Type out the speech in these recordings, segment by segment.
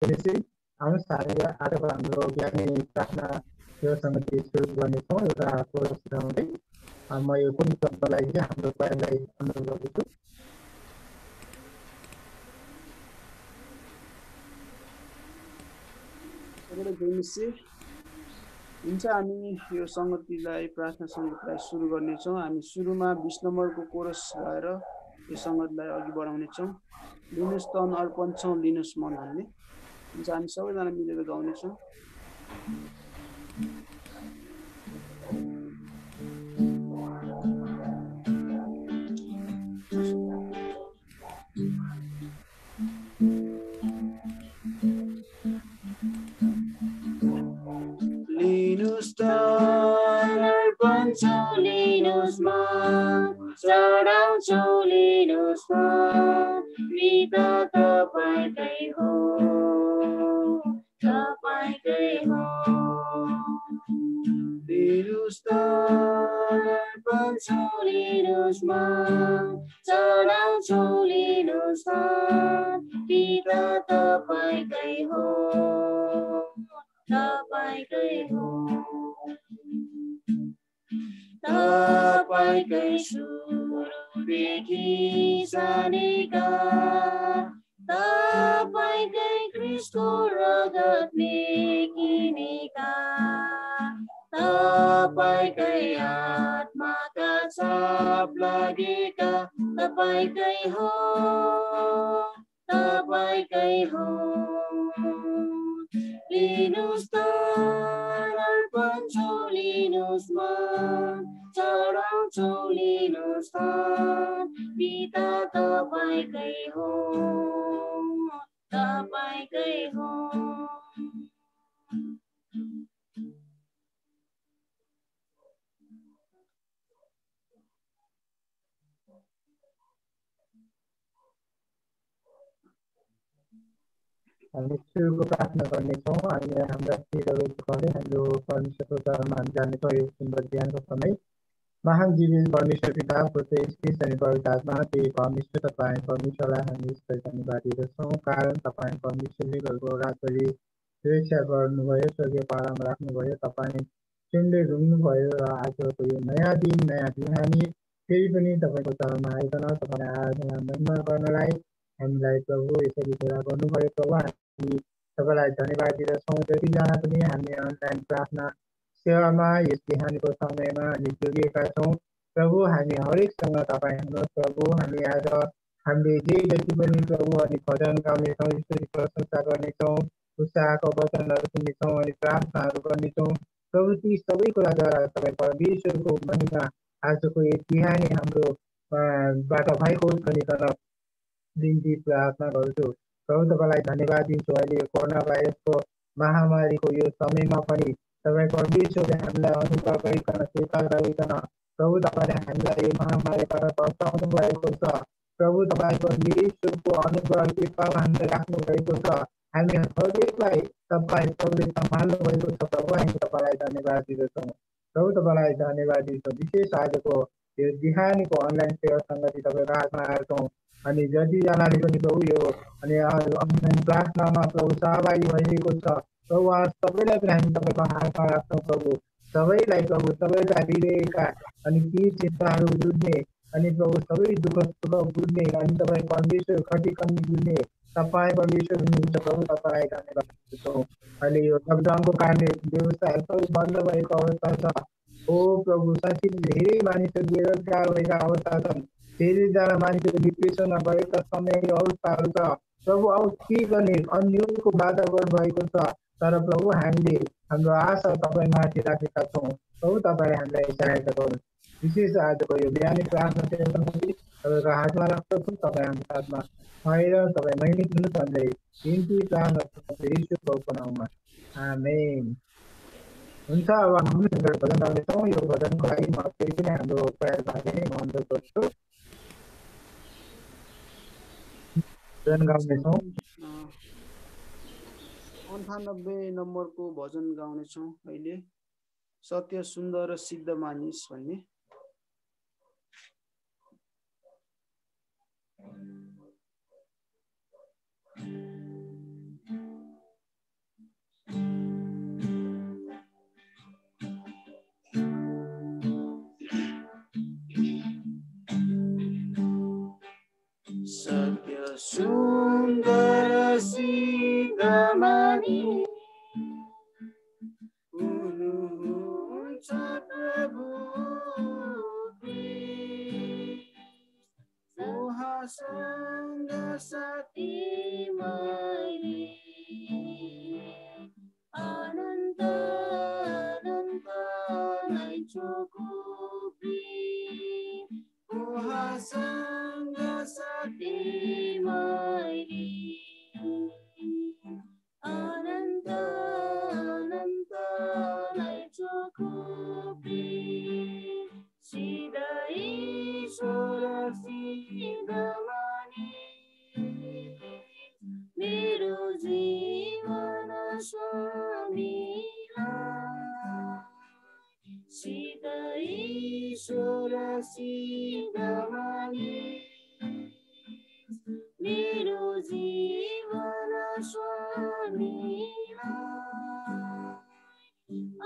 त्यसै आउनुहोस् आजको हाम्रो ज्ञानी प्रार्थना यो सङ्गति सुरु गर्नेछौँ एउटा कोरस गाउँदै। म यो कुन शब्दलाई चाहिँ हाम्रो क्वायरलाई अनुरोध गर्दछु। हुन्छ, हामी यो सङ्गतिलाई प्रार्थना सङ्गतिलाई सुरु गर्नेछौँ। हामी सुरुमा 20 नम्बरको कोरस गाएर यो सङ्गतिलाई अघि बढाउनेछौँ। लिनुस् तन अर्पण छौँ, लिनुस् मन भन्ने। हुन्छ, हामी सबैजना मिलेर गाउनेछौँ। लिनुस् तन अर्पण छौँ, लिनुस् मन चढाउँछौँ, लिनुस् मन पिता तपाईँकै हो, तपाईँकै हो। लिनुस् तन अर्पण छौँ, लिनुस् मन चढाउँछौँ, लिनुस् मन पिता तपाईँकै हो, तपाईँकै हो। तपाईँकै सुरुदेखि जानेका, तपाईँकै क्रिस्टको रगतले किनेका, तपाईँकै आत्माका छाप लागेका, तपाईँकै हो, तपाईँकै हो। लिनुस् तन अर्पण छौँ, लिनुस् मन चढाउँछौँ, लिनुस् तन पिता तपाईँकै हो, तपाईँकै हो। हामी सुरुको प्रार्थना गर्नेछौँ। हामी हाम्रा शिरहरू झुकाउँदै हाम्रो परमेश्वरको चरणमा हामी जानेछौँ यो सुन्दर ज्ञानको समय। महान जीवी परमेश्वर पिता, पुत्र स्थित अनि पवित्र आत्मा, त्यही परमेश्वर तपाईँ परमेश्वरलाई हामी ईश्वर धन्यवाद दिँदछौँ। कारण तपाईँ परमेश्वरले भएको रातभरि सुरक्षा गर्नुभयो, स्वर्गीय पारामा राख्नुभयो, तपाईँ सुन्दै रुङ्नुभयो र आजको यो नयाँ दिन नयाँ बिहानी फेरि पनि तपाईँको चरणमा आइकन तपाईँलाई आराधना महिमा गर्नलाई हामीलाई प्रभु यसरी कुरा गर्नुभयो। प्रभु हामी तपाईँलाई धन्यवाद दिँदछौँ। जतिजना पनि हामी अनलाइन प्रार्थना सेवामा यस बिहानीको समयमा हामी जोडिएका छौँ, प्रभु हामी हरेकसँग तपाईँ हुनुहोस्। प्रभु हामी आज हामीले जे जति पनि प्रभु अनि भजन गाउनेछौँ, यसरी प्रशंसा गर्नेछौँ, उत्साहको वचनहरू सुन्नेछौँ अनि प्रार्थनाहरू गर्नेछौँ। प्रभु ती सबै कुराद्वारा तपाईँ परमेश्वरको महिमा आजको यस बिहानी हाम्रो बाट भएको भनिकन बिन्ती प्रार्थना गर्छु। प्रभु तपाईँलाई धन्यवाद दिन्छु। अहिले यो कोरोना भाइरसको महामारीको यो समयमा पनि तपाईँ परमेश्वरले हामीलाई अनुग्रह गरिकन कृपा गरिकन प्रभु तपाईँले हामीलाई यो महामारीबाट बचाउनु भएको छ। प्रभु तपाईँ परमेश्वरको अनुग्रह कृपामा हामीलाई राख्नु भएको छ। हामी हरेकलाई तपाईँ प्रभुले सम्हाल्नु भएको छ। प्रभु हामी तपाईँलाई धन्यवाद दिँदछौँ। प्रभु तपाईँलाई धन्यवाद दिन्छौँ। विशेष आजको यो बिहानीको अनलाइन सेवा सङ्गति तपाईँको हातमा आएछौँ अनि जतिजनाले पनि प्रभु यो अनि अनलाइन प्रार्थनामा प्रभु सहभागी भइरहेको छ, प्रभु उहाँ सबैलाई पनि हामी तपाईँको हातमा राख्छौँ। प्रभु सबैलाई प्रभु सबैका हृदयका अनि ती चिन्ताहरू बुझ्ने अनि प्रभु सबै दुःख सुख बुझ्ने अनि तपाईँ परमेश्वर खटिकन्नी बुझ्ने तपाईँ परमेश्वर हुनुहुन्छ। प्रभु तपाईँलाई धन्यवाद दिन्छौँ। अहिले यो लकडाउनको कारणले व्यवसायहरू सबै बन्द भएको अवस्था छ। ओ प्रभु साँच्चै धेरै मानिसहरू बेरोजगार भएका अवस्था छन्। धेरैजना मानिसहरू डिप्रेसनमा गएका समय अवस्थाहरू छ। प्रभु अब के गर्ने अन्यको वातावरण भएको छ, तर प्रभु हामीले हाम्रो आशा तपाईँमाथि राखेका छौँ। प्रभु तपाईँले हामीलाई सहायता गर्नुहोस्। विशेष आजको यो बिहानी प्रार्थना सेवासँगै तपाईँको हातमा राख्दछौँ। तपाईँ हाम्रो हातमा भएर तपाईँ महिमित हुनु भन्दै बिन्ती प्रार्थना यीशुको नाममा आमेन। हुन्छ, अब हामी भजन गाउनेछौँ। यो भजनको लागि म फेरि पनि हाम्रो प्रयास भागले नै म अनुरोध गर्छु। भजन गाउनेछौँ। 98 नम्बरको भजन गाउनेछौँ अहिले। सत्य सुन्दर सिद्ध मानिस भन्ने। सिद्धमानी हुनुहुन्छ प्रभु उहाँसँग साथी मैले अनन्त अनन्तलाई चोखोपी उहाँसँग साथी मैले अनन्त अनन्तलाई चोखोपी सिधा ईश्वरसित मानी मेरो जीवन स्वामीलाई सिधा ईश्वरसित मानी मेरो जीवन स्वामीलाई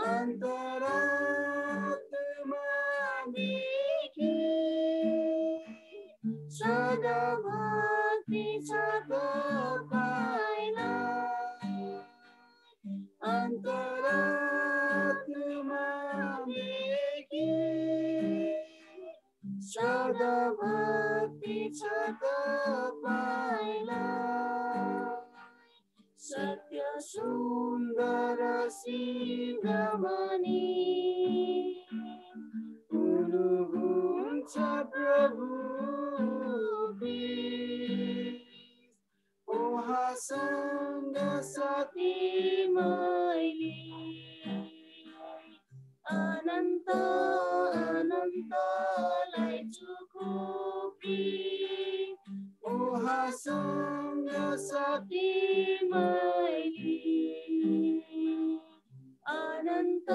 अन्तरात्मादेखि सदा भक्ति छ तपाईँलाई अन्तरात्मादेखि सदा भक्ति छ तपाईँलाई सत्य सुन्दर सिद्धमानी हुनुहुन्छ प्रभु उहाँसँग साथी मैले अनन्त अनन्तलाई चोखोपी उहाँसँग साथी मैले अनन्त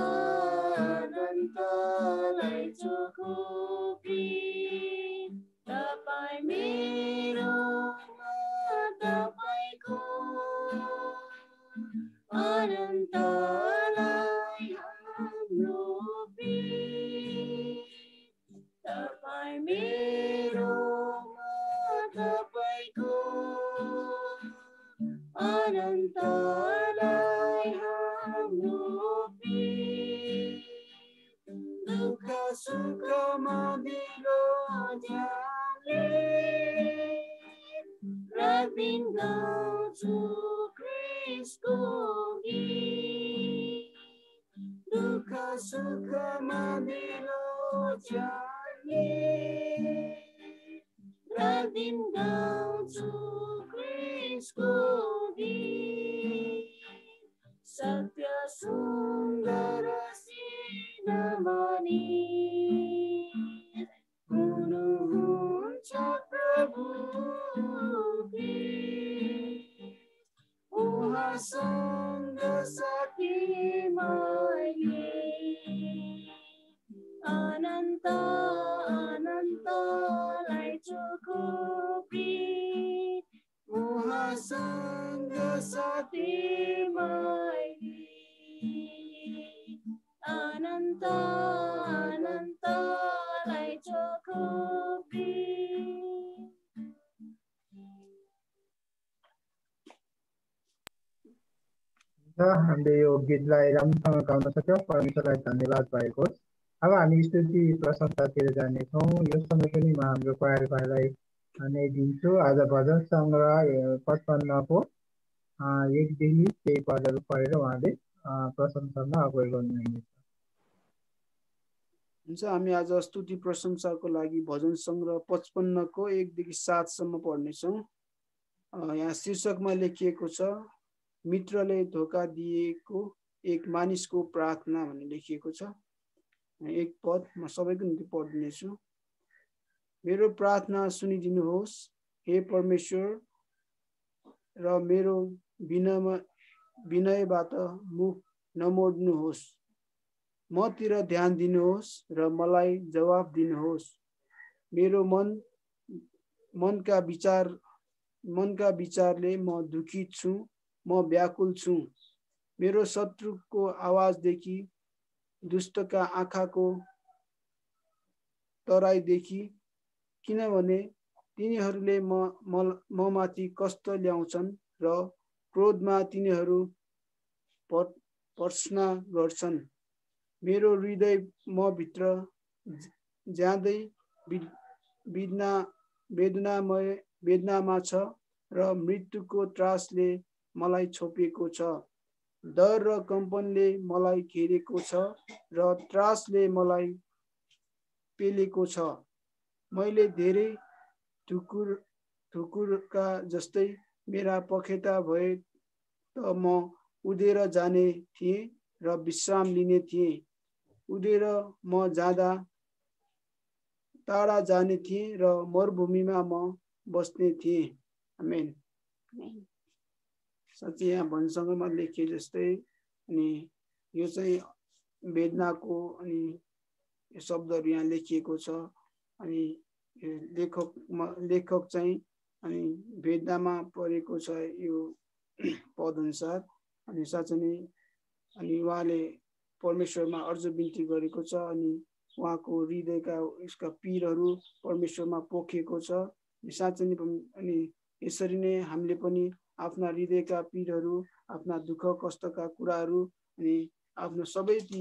अनन्तलाई चोखोपी तपाईँ मेरो तपाईँको अनन्तलाई हाम्रो तपाईँ मेरो तपाईँको अनन्तलाई हाम्रो दुःख सुखमा दिलो ध्यानले रातदिन गाउँछु क्रिस्टको गीत दुःख सुखमा दिलो ध्यानले रातदिन गाउँछु क्रिस्टको गीत सत्य सुन्दर सिद्धमानी हुनुहुन्छ प्रभु उहाँसँग साथी मैले अनन्त अनन्तलाई चोखोपी उहाँसँग साथी मैले अनन्त अनन्तलाई चोखोपी हामीले यो गीतलाई राम्रोसँग गाउन सक्यौँ। परमेश्वरलाई धन्यवाद भएको होस्। अब हामी स्तुति प्रशंसातिर जानेछौँ। यो समय पनि म हाम्रो क्वायर भाइलाई नै दिन्छु। आज भजन सङ्ग्रह 55 एकदेखि 6 पदहरू पढेर उहाँले प्रशंसामा अगुवाई गर्नुहुनेछ। हुन्छ, हामी आज स्तुति प्रशंसाको लागि भजन सङ्ग्रह 55 को 1 देखि 7 सम्म पढ्नेछौँ। यहाँ शीर्षकमा लेखिएको छ मित्रले धोका दिएको एक मानिसको प्रार्थना भन्ने लेखिएको छ। एक पद म सबैको निम्ति पढ्दिनेछु। मेरो प्रार्थना सुनिदिनुहोस् हे परमेश्वर र मेरो विनयबाट मुख नमोड्नुहोस्। मतिर ध्यान दिनुहोस् र मलाई जवाफ दिनुहोस्। मेरो मनका विचारले म दुखित छु, म व्याकुल छु। मेरो शत्रुको आवाजदेखि, दुष्टका आँखाको तराईदेखि, किनभने तिनीहरूले ममाथि कष्ट ल्याउँछन् र क्रोधमा तिनीहरू प्रश्न गर्छन्। मेरो हृदय म भित्र ज्यादै वेदनामा छ र मृत्युको त्रासले मलाई छोपेको छ। डर र कम्पनले मलाई घेरेको छ र त्रासले मलाई पेलेको छ। मैले धेरै ठुकुरका जस्तै मेरा पखेटा भए त म उडेर जाने थिएँ र विश्राम लिने थिएँ। उडेर म जाँदा टाढा जाने थिएँ र मरुभूमिमा म बस्ने थिएँ। आमेन। साँच्चै यहाँ भन्सङ्गमा लेखे जस्तै अनि यो चाहिँ वेदनाको अनि शब्दहरू यहाँ लेखिएको छ। अनि लेखक चाहिँ अनि वेदनामा परेको छ यो पद अनुसार। अनि साँच्चै नै अनि उहाँले परमेश्वरमा अर्ज बिन्ती गरेको छ। अनि उहाँको हृदयका उसका पीरहरू परमेश्वरमा पोखिएको छ। साँच्चै नै अनि यसरी नै हामीले पनि आफ्ना हृदयका पीरहरू, आफ्ना दुःख कष्टका कुराहरू अनि आफ्नो सबै ती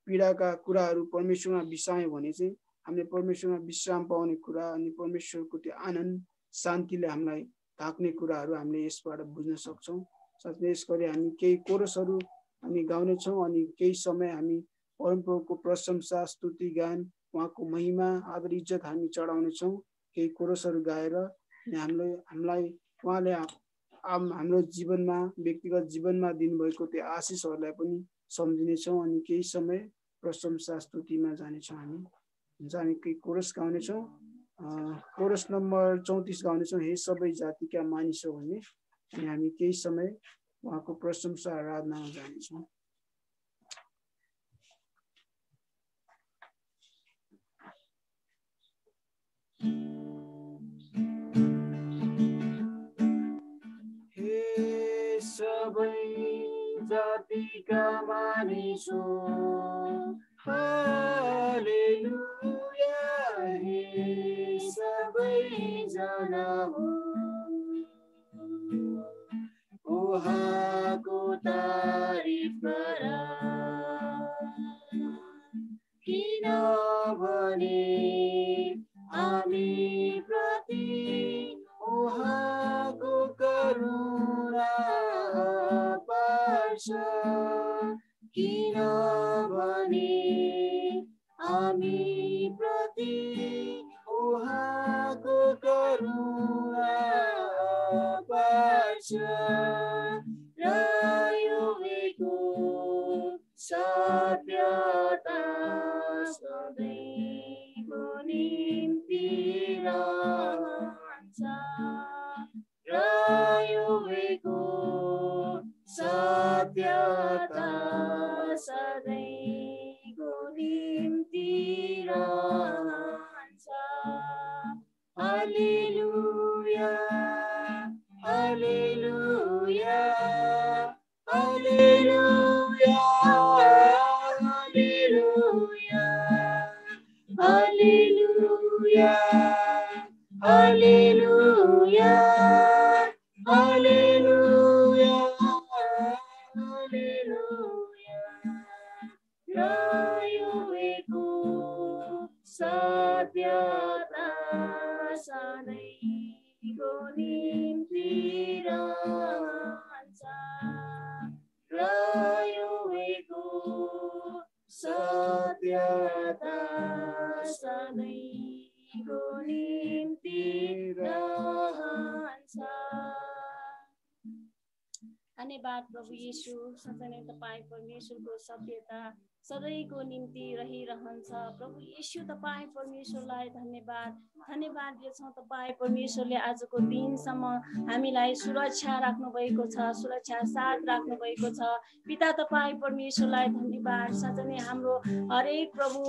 पीडाका कुराहरू परमेश्वरमा बिसायौँ भने चाहिँ हामीले परमेश्वरमा विश्राम पाउने कुरा अनि परमेश्वरको त्यो आनन्द शान्तिले हामीलाई ढाक्ने कुराहरू हामीले यसबाट बुझ्न सक्छौँ। साथै यसगरी हामी केही कोरसहरू हामी गाउनेछौँ अनि केही समय हामी परमप्रभुको प्रशंसा स्तुति गान उहाँको महिमा आदर इज्जत हामी चढाउनेछौँ केही कोरसहरू गाएर। हामीलाई उहाँले हाम्रो जीवनमा व्यक्तिगत जीवनमा दिनुभएको त्यो आशिषहरूलाई पनि सम्झिनेछौँ अनि केही समय प्रशंसा स्तुतिमा जानेछौँ। हामी केही कोरस गाउनेछौँ। कोरस नम्बर 34 गाउनेछौँ, हे सबै जातिका मानिसौ भन्ने। अनि हामी केही समय उहाँको प्रशंसा आराधनामा जानेछौँ। सबै जातिका मानिसौ हालेलुया, हे सबै जना हो उहाँको तारिफ गर, किनभने हामी प्रति उहाँको करुणा पर्छ, किनभने हामी प्रति उहाँको करुणा पर्छ र योको सत्यता सधैँको निम्ति रहन्छ र योको सत्यता सधैँको निम्ति रहन्छ। हालेलुया, हालेलुया, हालेलुया, हालेलुया, हालेलुया, हालेलुया, हालेलुया, हालेलुया, र योको सत्यता सधैँको निम्ति रहन्छ र योको सत्यता सधैँको निम्ति रहन्छ। धन्यवाद प्रभु येशू, साँच्चै नै तपाईँ परमेश्वरको सत्यता सधैँको निम्ति रहिरहन्छ। प्रभु येशू तपाईँ परमेश्वरलाई धन्यवाद दिन्छौँ। तपाईँ परमेश्वरले आजको दिनसम्म हामीलाई सुरक्षा राख्नुभएको छ, सुरक्षा साथ राख्नुभएको छ। पिता तपाईँ परमेश्वरलाई धन्यवाद। साँच्चै नै हाम्रो हरेक प्रभु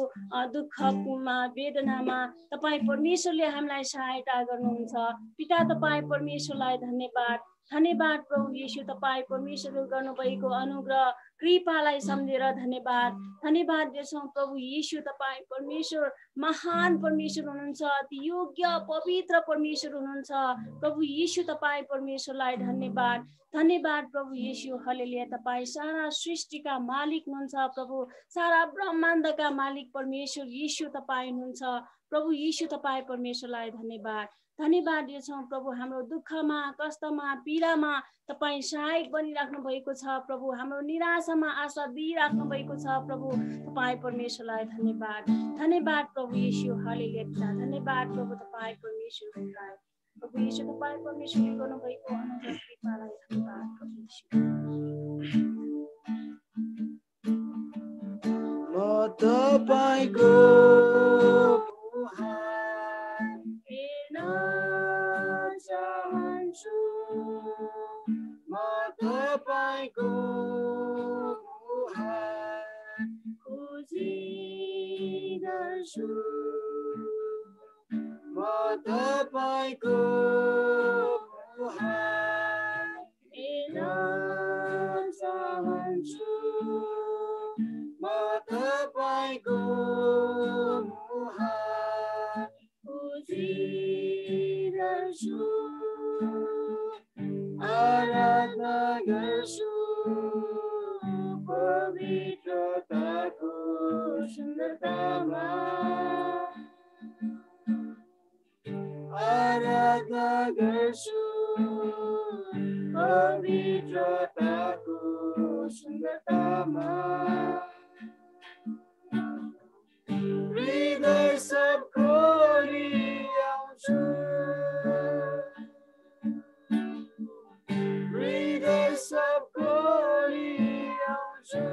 दुःखमा वेदनामा तपाईँ परमेश्वरले हामीलाई सहायता गर्नुहुन्छ। पिता तपाईँ परमेश्वरलाई धन्यवाद। धन्यवाद प्रभु येशू, तपाईँ परमेश्वरले गर्नुभएको अनुग्रह कृपालाई सम्झेर धन्यवाद धन्यवाद दिन्छौँ प्रभु येशू। तपाईँ परमेश्वर महान परमेश्वर हुनुहुन्छ, अति योग्य पवित्र परमेश्वर हुनुहुन्छ प्रभु येशू। तपाईँ परमेश्वरलाई धन्यवाद धन्यवाद प्रभु येशू। हालेलुया। तपाईँ सारा सृष्टिका मालिक हुनुहुन्छ प्रभु, सारा ब्रह्माण्डका मालिक परमेश्वर येशू तपाईँ हुनुहुन्छ प्रभु येशू। तपाईँ परमेश्वरलाई धन्यवाद धन्यवाद दिन्छौँ प्रभु। हाम्रो दुःखमा, कष्टमा, पीडामा तपाईँ सहायक बनिराख्नु भएको छ प्रभु। हाम्रो निराशामा आशा दिइराख्नु भएको छ प्रभु। तपाईँ परमेश्वरलाई धन्यवाद धन्यवाद प्रभु येशू। हालेलुया पिता, धन्यवाद प्रभु। तपाईँ परमेश्वरलाई प्रभु येशू, तपाईँ परमेश्वरले गर्नुभएको अनुग्रह कृपालाई धन्यवाद प्रभु येशू। म तपाईको हेर्न चाहन्छु, म तपाईको खोजिदछु, म तपाईको हेर्न चाहन्छु, म तपाईको खोजिदछु, आराधना गर्छु पवित्रताको सुन्दरतामा, आराधना गर्छु पवित्रताको सुन्दरतामा, हृदय सब खोली आउँछु, हृदय सब खोली आउँछु,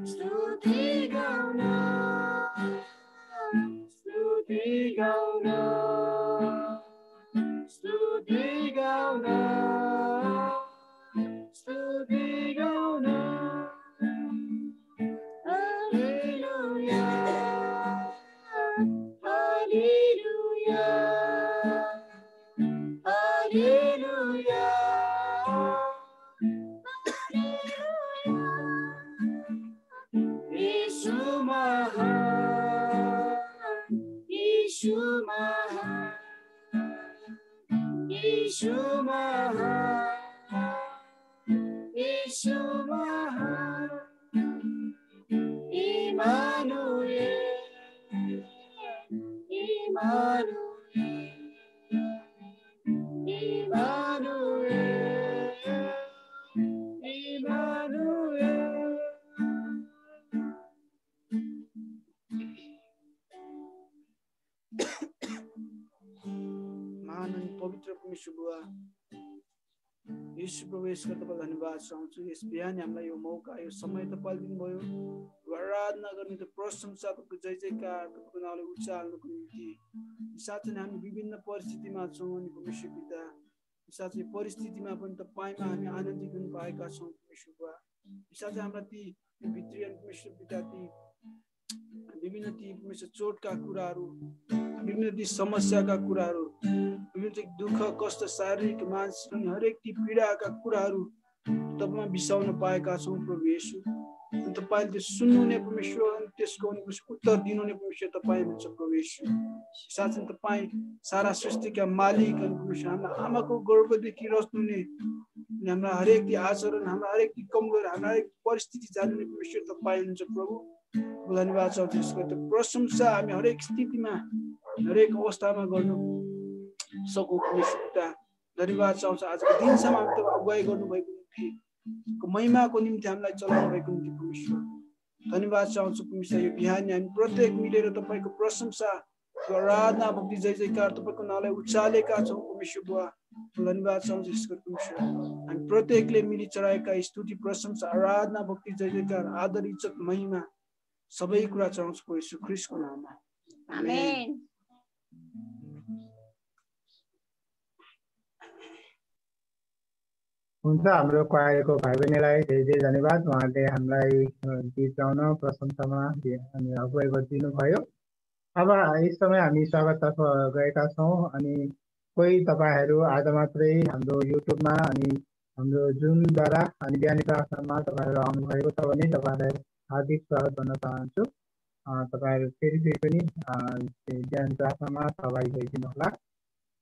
स्तुति गाउन, स्तुति गाउन, स्तुति गाउन, स्तुति गाउन, हालेलुया हालेलुया हालेलुया, येशू महान, येशू महान, येशू महान, येशू महान, इमानुएल, इमानुएल, इमानुएल, इमानुएल। महान अनि पवित्र परमेश्वर बुवा यीशु प्रभु, यसको तपाईँ धन्यवाद चाहन्छु। यस बिहान हामीलाई यो मौका, यो समय तपाईँ दिनुभयो आराधना गर्ने, त्यो प्रशंसा, तपाईँको जय जयकार, तपाईँको नामलाई उच्चार्नको निम्ति। साथै हामी विभिन्न परिस्थितिमा छौँ अनि परमेश्वर पिता, साथै परिस्थितिमा पनि तपाईँमा हामी आनन्दित हुन पाएका छौँ परमेश्वर बुवा। साथै हाम्रा ती भित्री अनि परमेश्वर पिता ती विभिन्न ती परमेश्वर चोटका कुराहरू, विभिन्न ती समस्याका कुराहरू, विभिन्न ती दुःख कष्ट, शारीरिक मानसिक अनि हरेक ती पीडाका कुराहरू तपाईँमा बिसाउन पाएका छौँ प्रभु येशू। अनि तपाईँले त्यो सुन्नुहुने परमेश्वर अनि त्यसको उत्तर दिनुहुने परमेश्वर तपाईँ हुनुहुन्छ प्रभु येशू। साथै तपाईँ सारा सृष्टिका मालिक अनि परमेश्वर, हाम्रा आमाको गर्भदेखि रच्नुहुने अनि हाम्रा हरेक ती आचरण, हाम्रा हरेक ती कमजोर, हाम्रा हरेक परिस्थिति जान्ने परमेश्वर तपाईँ हुनुहुन्छ प्रभु। धन्यवाद छ त्यसको त्यो प्रशंसा हामी हरेक स्थितिमा, हरेक अवस्थामा गर्नु सकौँ परमेश्वर पिता। धन्यवाद चाहन्छ आजको दिनसम्म हामी तपाईँ अगुवाई गर्नुभएको निम्ति, महिमाको निम्ति हामीलाई चलाउनु भएको निम्ति परमेश्वर। धन्यवाद चाहन्छु परमेश्वर। यो बिहान हामी प्रत्येक मिलेर तपाईँको प्रशंसा, आराधना, भक्ति, जय जयकार तपाईँको नामलाई उचालेका छौँ परमेश्वर बुवा। धन्यवाद चाहन्छु यसको परमेश्वर। हामी प्रत्येकले मिली चढाएका स्तुति, प्रशंसा, आराधना, भक्ति, जय जयकार, आदर, इज्जत, महिमा सबै कुरा चाहन्छु यीशु ख्रीष्टको नाममा। आमेन। हुन्छ, हाम्रो क्वायरको भाइ बहिनीलाई धेरै धेरै धन्यवाद। उहाँले हामीलाई गीत गाउन, प्रशंसामा अनि अगुवाई गरिदिनु भयो। अब यस समय हामी स्वागततर्फ गएका छौँ अनि कोही तपाईहरु आज मात्रै हाम्रो युट्युबमा अनि हाम्रो जुमद्वारा अनि बिहानी प्रार्थनामा तपाईहरु आउनु भएको छ भने तपाईहरुलाई हार्दिक स्वागत भन्न चाहन्छु। तपाईहरु फेरि पनि बिहानी प्रार्थनामा सहभागी भइदिनु होला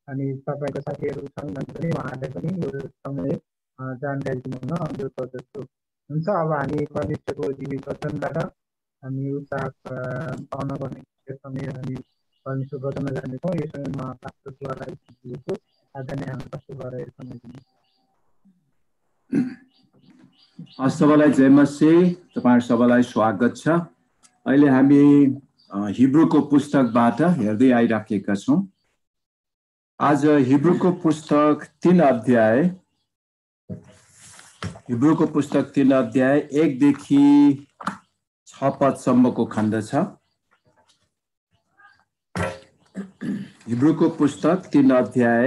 अनि तपाईको साथीहरु छन् भने पनि उहाँहरूले पनि यो समय जानकारी दिनुहुन अनुरोध गर्दछु। हुन्छ, अब हामी परमेश्वरको जीवित वचनबाट हामी उत्साह पाउन पर्ने समय हामी परमेश्वर वचनमा जानेछौँ। यो समयमा पास्टर बुवालाई दिन्छु। आदरणीय हाम्रो पास्टर बुवालाई समय दिनु। सबैलाई जय मसीह, तपाईहरु सबैलाई स्वागत छ। अहिले हामी हिब्रूको पुस्तकबाट हेर्दै आइराखेका छौं। आज हिब्रूको पुस्तक 3 अध्याय 1 देखि 6 पदसम्मको खण्ड छ। हिब्रूको पुस्तक 3 अध्याय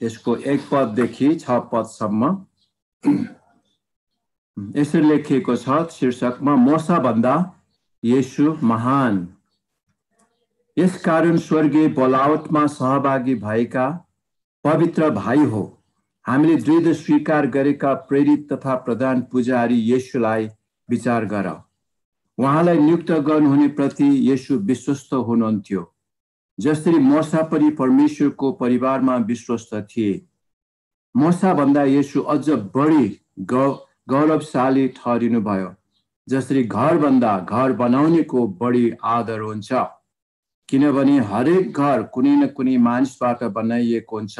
त्यसको 1 पददेखि 6 पदसम्म यसरी लेखिएको छ शीर्षकमा मोसा भन्दा येशू महान। यसकारण स्वर्गीय बोलावटमा सहभागी भएका पवित्र भाइ हो, हामीले दृढ स्वीकार गरेका प्रेरित तथा प्रधान पुजारी येशूलाई विचार गर। उहाँलाई नियुक्त गर्नुहुने प्रति येशू विश्वस्त हुनुहुन्थ्यो, जसरी मोसा पनि परमेश्वरको परिवारमा विश्वस्त थिए। मोसा भन्दा येशू अझ बढी गौरवशाली ठहरिनु भयो, जसरी घर भन्दा घर बनाउनेको बढी आदर हुन्छ, किनभने हरेक घर कुनै न कुनै मानिसबाट बनाइएको हुन्छ,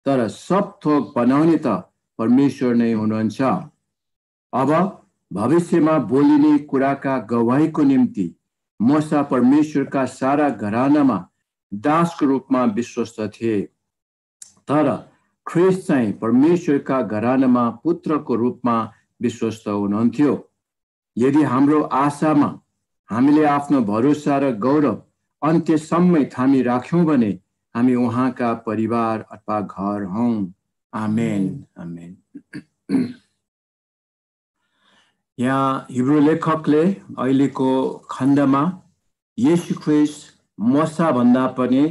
तर सब थोक बनाउने त परमेश्वर नै हुनुहुन्छ। अब भविष्यमा बोलिने कुराका गवाहीको निम्ति मोसा परमेश्वरका सारा घरानामा दासको रूपमा विश्वस्त थिए, तर ख्रिस्ट चाहिँ परमेश्वरका घरानामा पुत्रको रूपमा विश्वस्त हुनुहुन्थ्यो। यदि हाम्रो आशामा हामीले आफ्नो भरोसा र गौरव अन्त्यसम्म थामी राख्यौं भने हामी उहाँका परिवार अथवा घर हौं। आमेन, आमेन। यहाँ हिब्रू लेखकले अहिलेको खण्डमा येशू ख्रिस्ट मोसा भन्दा पनि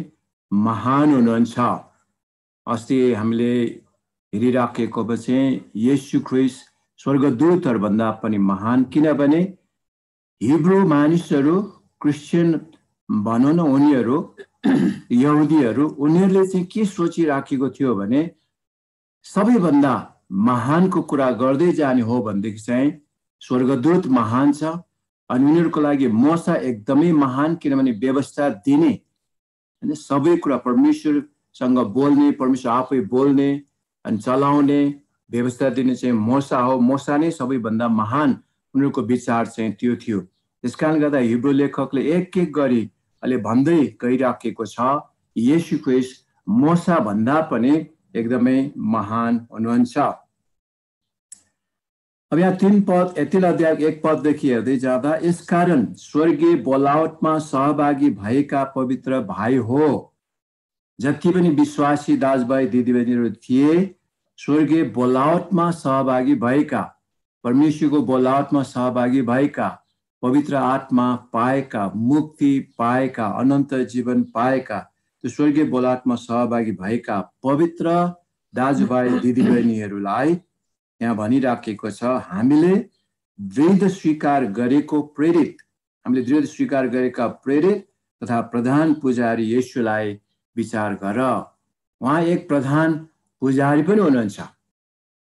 महान हुनुहुन्छ। अस्ति हामीले हेरिराखेको चाहिँ येशू ख्रिस्ट स्वर्गदूतहरू भन्दा पनि महान, किनभने हिब्रू मानिसहरू क्रिस्चियन भनौँ न, उनीहरू यहुदीहरू उनीहरूले चाहिँ के सोचिराखेको थियो भने सबैभन्दा महानको कुरा गर्दै जाने हो भनेदेखि चाहिँ स्वर्गदूत महान छ अनि उनीहरूको लागि मोसा एकदमै महान, किनभने व्यवस्था दिने हैन, सबै कुरा परमेश्वरसँग बोल्ने, परमेश्वर आफै बोल्ने अनि चलाउने व्यवस्था दिने चाहिँ मोसा हो। मोसा नै सबैभन्दा महान उनीहरूको विचार चाहिँ त्यो थियो। त्यसकारण गर्दा हिब्रू लेखकले एक एक गरी अहिले भन्दै गइराखेको छ येशू ख्रिस्ट मोसा भन्दा पनि एकदमै महान हुनुहुन्छ। अब यहाँ 3 अध्याय 1 पददेखि हेर्दै जाँदा यसकारण स्वर्गीय बोलावटमा सहभागी भएका पवित्र भाइ हो, जति पनि विश्वासी दाजुभाइ दिदीबहिनीहरू थिए स्वर्गीय बोलावटमा सहभागी भएका, परमेश्वरको बोलावटमा सहभागी भएका, पवित्र आत्मा पाएका, मुक्ति पाएका, अनन्त जीवन पाएका, त्यो स्वर्गीय बोलावटमा सहभागी भएका पवित्र दाजुभाइ दिदीबहिनीहरूलाई यहाँ भनिराखेको छ हामीले दृढ स्वीकार गरेको प्रेरित, हामीले दृढ स्वीकार गरेका प्रेरित तथा प्रधान पुजारी येशूलाई विचार गर। उहाँ एक प्रधान पुजारी पनि हुनुहुन्छ,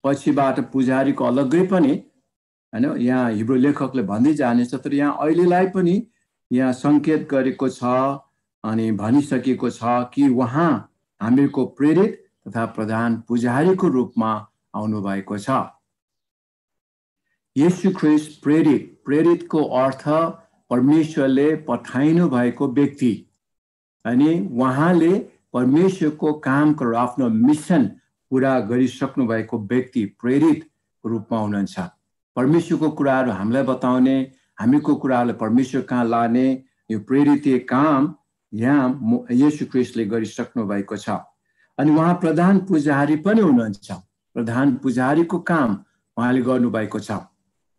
पछिबाट पुजारीको अलग्गै पनि हैन, यहाँ हिब्रू लेखकले भन्दै जानेछ, तर यहाँ अहिलेलाई पनि यहाँ संकेत गरेको छ अनि भनिसकेको छ कि उहाँ हामीहरूको प्रेरित तथा प्रधान पुजारीको रूपमा आउनु भएको छ। येशू ख्रिस्ट प्रेरित, प्रेरितको अर्थ परमेश्वरले पठाइनु भएको व्यक्ति अनि उहाँले परमेश्वरको कामको आफ्नो मिसन पूरा गरिसक्नु भएको व्यक्ति प्रेरित रूपमा हुनुहुन्छ। परमेश्वरको कुराहरू हामीलाई बताउने, हामीको कुराहरूलाई परमेश्वर कहाँ लाने यो प्रेरितीय काम यहाँ येशू ख्रिस्टले गरिसक्नु भएको छ। अनि उहाँ प्रधान पुजारी पनि हुनुहुन्छ, प्रधान पुजारीको काम उहाँले गर्नुभएको छ।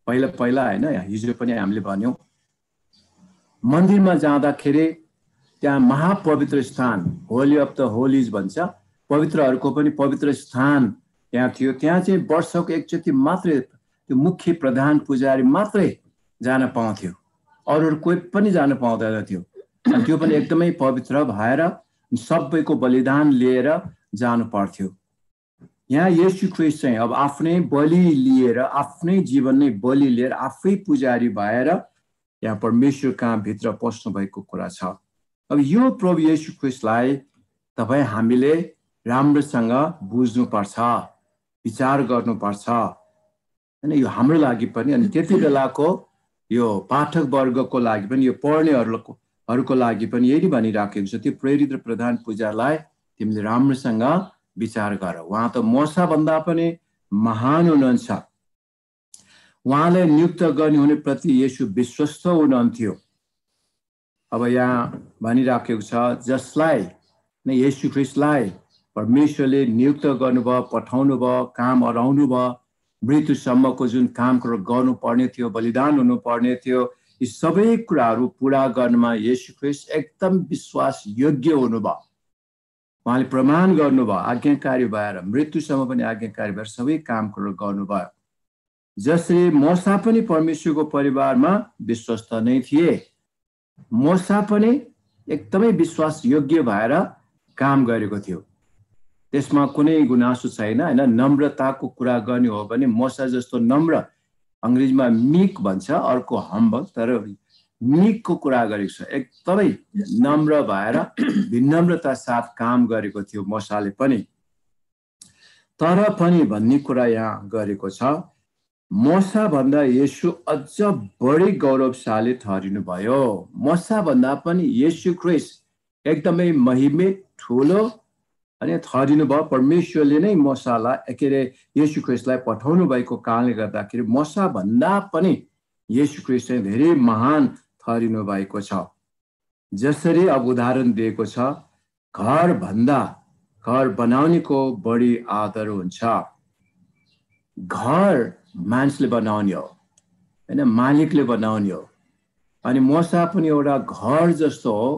पहिला हैन, हिजो पनि हामीले भन्यौं मन्दिरमा जाँदाखेरि त्यहाँ महापवित्र स्थान, होली अफ द होलिज भन्छ, पवित्रहरूको पनि पवित्र स्थान त्यहाँ थियो। त्यहाँ चाहिँ वर्षको एकचोटि मात्रै त्यो मुख्य प्रधान पुजारी मात्रै जान पाउँथ्यो, अरूहरू कोही पनि जान पाउँदैन थियो। त्यो पनि एकदमै पवित्र भएर सबैको बलिदान लिएर जानु पर्थ्यो। यहाँ येशू ख्रीष्ट चाहिँ अब आफ्नै बलि लिएर, आफ्नै जीवन नै बलि लिएर, आफै पुजारी भएर यहाँ परमेश्वर कहाँ भित्र पस्नु भएको कुरा छ। अब यो प्रभु येशू ख्रीष्टलाई तपाईँ हामीले राम्रोसँग बुझ्नुपर्छ, विचार गर्नुपर्छ हैन। यो हाम्रो लागि पनि, अनि त्यति बेलाको यो पाठक वर्गको लागि पनि, यो पढ्नेहरूको लागि पनि यही भनिराखेको छ, त्यो प्रेरित र प्रधान पुजारीलाई तिमीले राम्रोसँग विचार गर। उहाँ त मोसा भन्दा पनि महान हुनुहुन्छ। उहाँलाई नियुक्त गर्ने हुने प्रति येशू विश्वस्त हुनुहुन्थ्यो। अब यहाँ भनिराखेको छ, जसलाई नै येशू ख्रीष्टलाई परमेश्वरले नियुक्त गर्नुभयो, पठाउनु भयो, काम अराउनु भयो, मृत्युसम्मको जुन काम गर्नुपर्ने थियो, बलिदान हुनुपर्ने थियो, यी सबै कुराहरू पुरा गर्नमा येशू ख्रीष्ट एकदम विश्वास योग्य हुनुभयो। उहाँले प्रमाण गर्नुभयो, आज्ञाकारी भएर, मृत्युसम्म पनि आज्ञाकारी भएर सबै काम गर्नुभयो। जसरी मोसा पनि परमेश्वरको परिवारमा विश्वस्त नै थिए, मोसा पनि एकदमै विश्वास योग्य भएर काम गरेको थियो। त्यसमा कुनै गुनासो छैन हैन। नम्रताको कुरा गर्ने हो भने मोसा जस्तो नम्र, अंग्रेजीमा मीक भन्छ, अर्को हम्बल, तर मीकको कुरा गरेको छ। एकदमै नम्र भएर विनम्रता साथ काम गरेको थियो मोसाले पनि। तर पनि भन्ने कुरा यहाँ गरेको छ, मोसा भन्दा येशू अझ बढी गौरवशाली ठहरिनु भयो। मोसा भन्दा पनि येशू ख्रीष्ट एकदमै महिमित ठुलो अनि ठहरिनु भयो। परमेश्वरले नै मोसालाई के अरे येशू ख्रीष्टलाई पठाउनु भएको कारणले गर्दाखेरि मोसा भन्दा पनि येशू ख्रीष्ट चाहिँ धेरै महान ठहरिनु भएको छ। जसरी अब उदाहरण दिएको छ, घर बनाउनेको बढी आदर हुन्छ। घर मान्छेले बनाउने हो हैन, मालिकले बनाउने हो। अनि मोसा पनि एउटा घर जस्तो हो,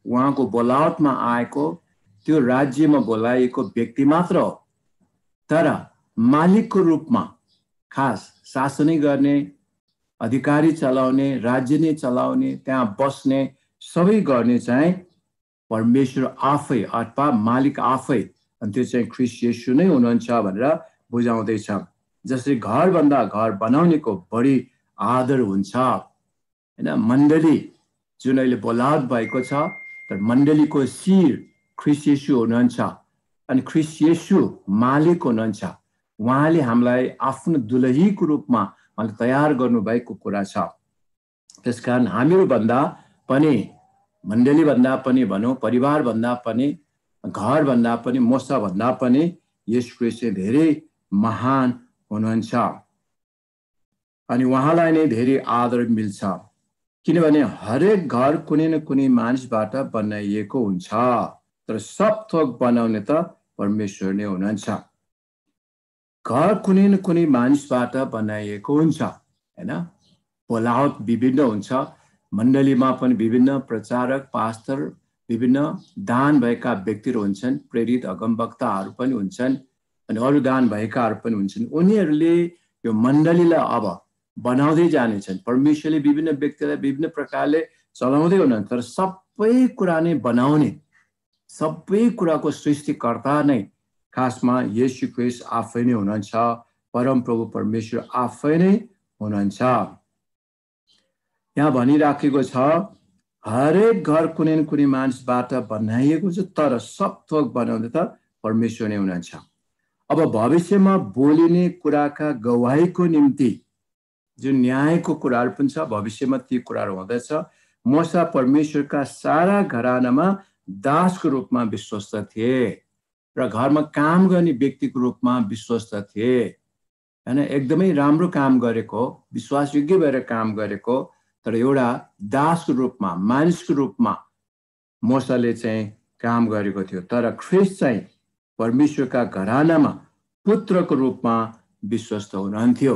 उहाँको बोलावटमा आएको, त्यो राज्यमा बोलाइएको व्यक्ति मात्र हो। तर मालिकको रूपमा खास शासनै गर्ने, अधिकारी चलाउने, राज्य नै चलाउने, त्यहाँ बस्ने, सबै गर्ने चाहिँ परमेश्वर आफै अथवा मालिक आफै, अनि त्यो चाहिँ ख्रीष्ट येशू नै हुनुहुन्छ भनेर बुझाउँदैछ। जसरी घरभन्दा घर बनाउनेको बढी आदर हुन्छ हैन। मण्डली जुन अहिले बोलावट भएको छ, तर मण्डलीको शिर ख्रीष्ट येशू हुनुहुन्छ, अनि ख्रीष्ट येशू मालिक हुनुहुन्छ। उहाँले हामीलाई आफ्नो दुलहीको रूपमा उहाँले तयार गर्नुभएको कुरा छ। त्यसकारण हामीहरू भन्दा पनि, मण्डली भन्दा पनि भनौँ, परिवार भन्दा पनि, घर भन्दा पनि, मोसा भन्दा पनि येशू ख्रीष्ट धेरै महान हुनुहुन्छ। अनि उहाँलाई नै धेरै आदर मिल्छ, किनभने हरेक घर कुनै न कुनै मानिसबाट बनाइएको हुन्छ, तर सब थोक बनाउने त परमेश्वर नै हुनुहुन्छ। घर कुनै न कुनै मानिसबाट बनाइएको हुन्छ हैन। बोलावट विभिन्न हुन्छ, मण्डलीमा पनि विभिन्न प्रचारक, पास्टर, विभिन्न दान भएका व्यक्तिहरू हुन्छन्, प्रेरित अगमवक्ताहरू पनि हुन्छन्, अनि अरू दान भएकाहरू पनि हुन्छन्। उनीहरूले यो मण्डलीलाई अब बनाउँदै जानेछन्। परमेश्वरले विभिन्न व्यक्तिलाई विभिन्न प्रकारले चलाउँदै हुनुहुन्छ, तर सबै कुरा नै बनाउने, सबै कुराको सृष्टिकर्ता नै खासमा येशू ख्रीष्ट आफै नै हुनुहुन्छ। परम प्रभु परमेश्वर आफै नै हुनुहुन्छ। यहाँ भनिराखेको छ, हरेक घर कुनै न कुनै मानिसबाट बनाइएको छ, तर सब थोक बनाउने त परमेश्वर नै हुनुहुन्छ। अब भविष्यमा बोलिने कुराका गवाहीको निम्ति जुन न्यायको कुराहरू पनि छ, भविष्यमा ती कुराहरू हुँदैछ। मोसा परमेश्वरका सारा घरानामा दासको रूपमा विश्वस्त थिए र घरमा काम गर्ने व्यक्तिको रूपमा विश्वस्त थिए हैन। एकदमै राम्रो काम गरेको, विश्वासयोग्य भएर काम गरेको, तर एउटा दासको रूपमा, मानिसको रूपमा मोसाले चाहिँ काम गरेको थियो। तर ख्रीष्ट चाहिँ परमेश्वरका घरानामा पुत्रको रूपमा विश्वस्त हुनुहुन्थ्यो।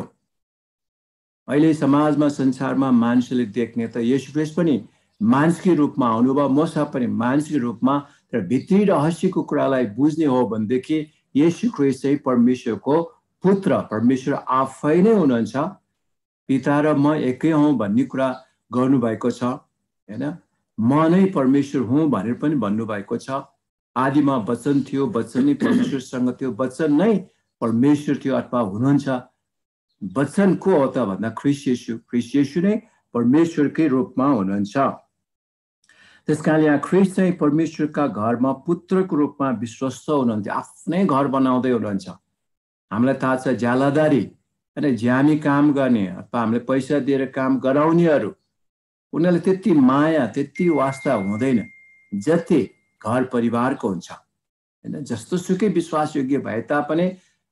अहिले समाजमा, संसारमा मानिसले देख्ने त येशू ख्रीष्ट पनि मानिसकै रूपमा आउनुभयो, मोसा पनि मानिसकै रूपमा, तर भित्री रहस्यको कुरालाई बुझ्ने हो भनेदेखि येशू ख्रीष्ट चाहिँ परमेश्वरको पुत्र, परमेश्वर आफै नै हुनुहुन्छ। पिता र म एकै हौँ भन्ने कुरा गर्नुभएको छ हैन। म नै परमेश्वर हुँ भनेर पनि भन्नुभएको छ। आदिमा वचन थियो, वचन नै परमेश्वरसँग थियो, वचन नै परमेश्वर थियो अथवा हुनुहुन्छ। वचन को हो त भन्दा ख्रीष्ट येशू, ख्रीष्ट येशू नै परमेश्वरकै रूपमा हुनुहुन्छ। त्यसकारण यहाँ ख्रीष्ट चाहिँ परमेश्वरका घरमा पुत्रको रूपमा विश्वस्त हुनुहुन्थ्यो, आफ्नै घर बनाउँदै हुनुहुन्छ। हामीलाई थाहा छ ज्यालादारी हैन, ज्यामी काम गर्ने अथवा हामीले पैसा दिएर काम गराउनेहरू, उनीहरूले त्यति माया त्यति वास्ता हुँदैन जति घर परिवारको हुन्छ हैन। जस्तो सुकै विश्वासयोग्य भए तापनि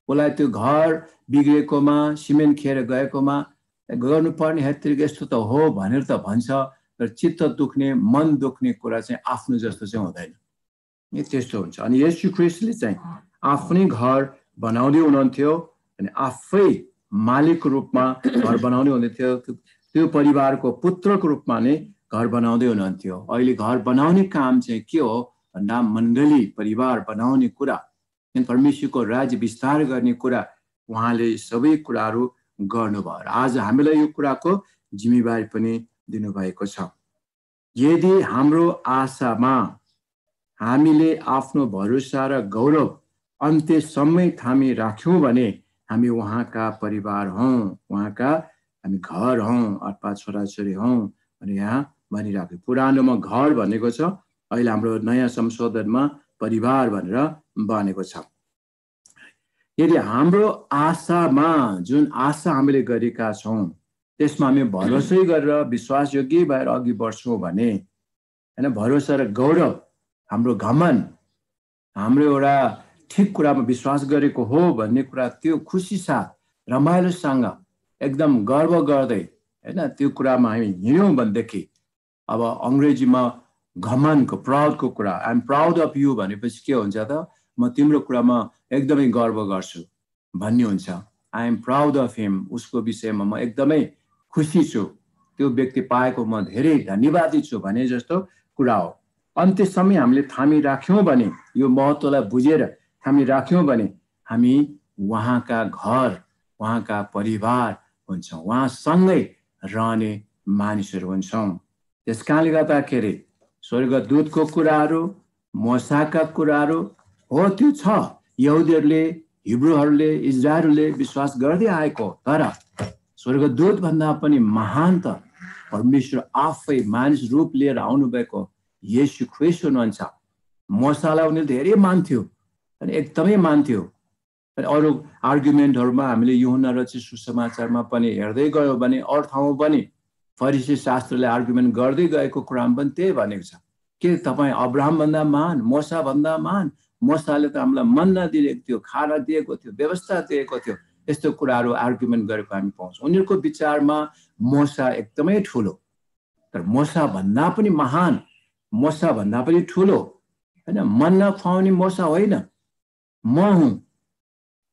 उसलाई त्यो घर बिग्रेकोमा, सिमेन्ट खेर गएकोमा गर्नुपर्ने हेत्रिक यस्तो त हो भनेर त भन्छ, तर चित्त दुख्ने, मन दुख्ने कुरा चाहिँ आफ्नो जस्तो चाहिँ हुँदैन, त्यस्तो हुन्छ। अनि येशू ख्रीष्टले चाहिँ आफ्नै घर बनाउँदै हुनुहुन्थ्यो अनि आफै मालिकको रूपमा घर बनाउँदै हुनुहुन्थ्यो। त्यो परिवारको पुत्रको रूपमा नै घर बनाउँदै हुनुहुन्थ्यो। अहिले घर बनाउने काम चाहिँ के हो भन्दा मण्डली परिवार बनाउने कुरा, परमेश्वरको राज्य विस्तार गर्ने कुरा, उहाँले सबै कुराहरू गर्नुभयो। आज हामीलाई यो कुराको जिम्मेवारी पनि दिनुभएको छ। यदि हाम्रो आशामा हामीले आफ्नो भरोसा र गौरव अन्त्यसम्म थामी राख्यौँ भने हामी उहाँका परिवार हौँ, उहाँका हामी घर हौँ अथवा छोराछोरी हौँ भने यहाँ भनिराख्यो। पुरानोमा घर भनेको छ, अहिले हाम्रो नयाँ संशोधनमा परिवार भनेर बनेको छ। यदि हाम्रो आशामा, जुन आशा हामीले गरेका छौँ त्यसमा हामी भरोसै गरेर विश्वासयोग्य भएर अघि बढ्छौँ भने हैन, भरोसा र गौरव, हाम्रो घमन, हाम्रो एउटा ठिक कुरामा विश्वास गरेको हो भन्ने कुरा, त्यो खुसी साथ रमाइलोसँग एकदम गर्व गर्दै हैन त्यो कुरामा हामी हिँड्यौँ भनेदेखि, अब अङ्ग्रेजीमा घमनको, प्राउडको कुरा, I am proud of you भनेपछि के हुन्छ त, म तिम्रो कुरामा एकदमै गर्व गर्छु भन्ने हुन्छ। आई एम प्राउड अफ हिम, उसको विषयमा म एकदमै खुसी छु, त्यो व्यक्ति पाएको म धेरै धन्यवादी छु भने जस्तो कुरा हो। अन्त्यसम्म हामीले थामी राख्यौँ भने, यो महत्त्वलाई बुझेर थामी राख्यौँ भने हामी उहाँका घर, उहाँका परिवार हुन्छौँ, उहाँसँगै रहने मानिसहरू हुन्छौँ। त्यस कारणले गर्दाखेरि स्वर्गदूतको कुराहरू, मोसाका कुराहरू हो, त्यो छ, यहुदीहरूले, हिब्रूहरूले, इजरायलहरूले विश्वास गर्दै आएको, तर स्वर्गदूत भन्दा पनि महान त परमेश्वर आफै मानिस रूप लिएर आउनुभएको येशू ख्रीष्ट हुनुहुन्छ। मोसालाई उनीहरूले धेरै मान्थ्यो अनि एकदमै मान्थ्यो। अरू आर्गुमेन्टहरूमा हामीले यूहन्ना रचित सुसमाचारमा पनि हेर्दै गयौँ भने, अरू ठाउँमा पनि फरिसी शास्त्रले आर्गुमेन्ट गर्दै गएको कुरामा पनि त्यही भनेको छ, के तपाईँ अब्राहमभन्दा महान, मोसाभन्दा महान? मोसाले त हामीलाई मन्ना दिएको थियो, खाना दिएको थियो, व्यवस्था दिएको थियो, यस्तो कुराहरू आर्गुमेन्ट गरेको हामी पाउँछौँ। उनीहरूको विचारमा मोसा एकदमै ठुलो, तर मोसा भन्दा पनि महान, मोसा भन्दा पनि ठुलो हैन, मन्ना खुवाउने मोसा होइन, म हुँ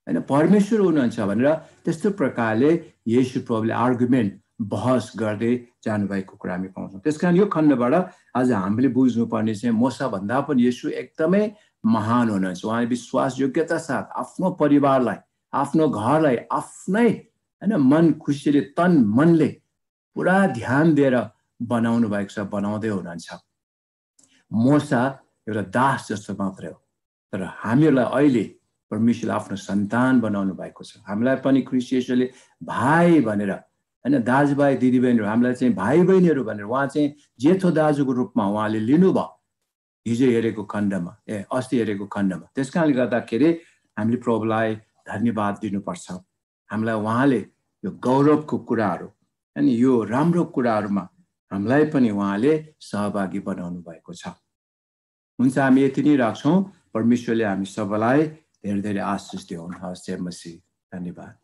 हैन, परमेश्वर हुनुहुन्छ भनेर त्यस्तो प्रकारले येशू प्रभुले आर्गुमेन्ट, बहस गर्दै जानुभएको कुरा हामी पाउँछौँ। त्यस कारण यो खण्डबाट आज हामीले बुझ्नुपर्ने चाहिँ मोसा भन्दा पनि येशू एकदमै महान हुनुहुन्छ। उहाँले विश्वासयोग्यता साथ आफ्नो परिवारलाई, आफ्नो घरलाई आफ्नै हैन मन खुसीले, तन मनले पुरा ध्यान दिएर बनाउनु भएको छ, बनाउँदै हुनुहुन्छ। मोसा एउटा दास जस्तो मात्रै हो, तर हामीहरूलाई अहिले परमेश्वरले आफ्नो सन्तान बनाउनु भएको छ। हामीलाई पनि ख्रीष्ट येशूले भाइ भनेर हैन, दाजुभाइ दिदीबहिनीहरू, हामीलाई चाहिँ भाइ बहिनीहरू भनेर उहाँ चाहिँ जेठो दाजुको रूपमा उहाँले लिनुभयो हिजो हेरेको खण्डमा, अस्ति हेरेको खण्डमा। त्यस कारणले गर्दाखेरि हामीले प्रभुलाई धन्यवाद दिनुपर्छ। हामीलाई उहाँले यो गौरवको कुराहरू अनि यो राम्रो कुराहरूमा हामीलाई पनि उहाँले सहभागी बनाउनु भएको छ। हुन्छ, हामी यति नै राख्छौँ। परमेश्वरले हामी सबैलाई धेरै धेरै आशिष दिउन्। हवस्, जय मसीह। धन्यवाद।